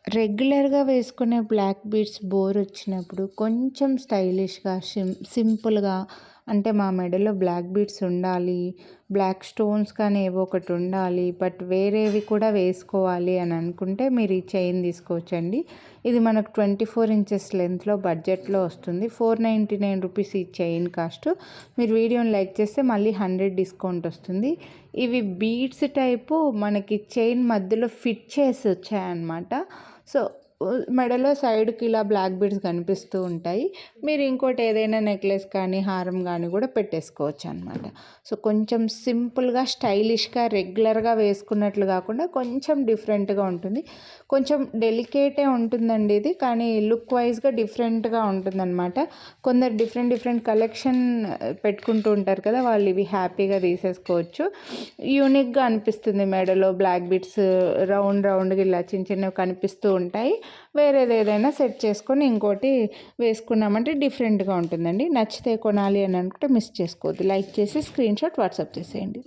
రెగ్యులర్‌గా వేసుకునే black beads bore వచ్చినప్పుడు కొంచెం స్టైలిష్‌గా సింపుల్‌గా అంటే మా మెడలో బ్లాక్ బీడ్స్ ఉండాలి. బ్లాక్ స్టోన్స్ కానీ ఏవో ఒకటి ఉండాలి. బట్ వేరేవి కూడా వేసుకోవాలి అని అనుకుంటే మీరు ఈ చైన్ తీసుకోవచ్చండి. ఇది మనకు 24 ఇంచెస్ లెంత్‌లో బడ్జెట్‌లో వస్తుంది. 499 రూపీస్ ఈ చైన్ కాస్ట్. మీరు వీడియోని లైక్ చేస్తే మళ్ళీ 100 డిస్కౌంట్ వస్తుంది. ఇవి బీడ్స్ టైపు మనకి చైన్ మధ్యలో ఫిట్ చేసి వచ్చాయన్నమాట. సో మెడలో సైడ్కి ఇలా బ్లాక్ బీడ్స్ కనిపిస్తూ ఉంటాయి. మీరు ఇంకోటి ఏదైనా నెక్లెస్ కానీ హారం కానీ కూడా పెట్టేసుకోవచ్చు అనమాట. సో కొంచెం సింపుల్గా స్టైలిష్గా రెగ్యులర్గా వేసుకున్నట్లు కాకుండా కొంచెం డిఫరెంట్గా ఉంటుంది. కొంచెం డెలికేటే ఉంటుందండి ఇది, కానీ లుక్ వైజ్గా డిఫరెంట్గా ఉంటుందన్నమాట. కొందరు డిఫరెంట్ కలెక్షన్ పెట్టుకుంటూ ఉంటారు కదా, వాళ్ళు ఇవి హ్యాపీగా తీసేసుకోవచ్చు. యూనిక్గా అనిపిస్తుంది. మెడలో బ్లాక్ బీడ్స్ రౌండ్గా ఇలా చిన్నవి కనిపిస్తూ ఉంటాయి. వేరేది ఏదైనా సెట్ చేసుకొని ఇంకోటి వేసుకున్నామంటే డిఫరెంట్గా ఉంటుందండి. నచ్చితే కొనాలి అని అనుకుంటే మిస్ చేసుకోవద్దు. లైక్ చేసి స్క్రీన్ షాట్ వాట్సాప్ చేసేయండి.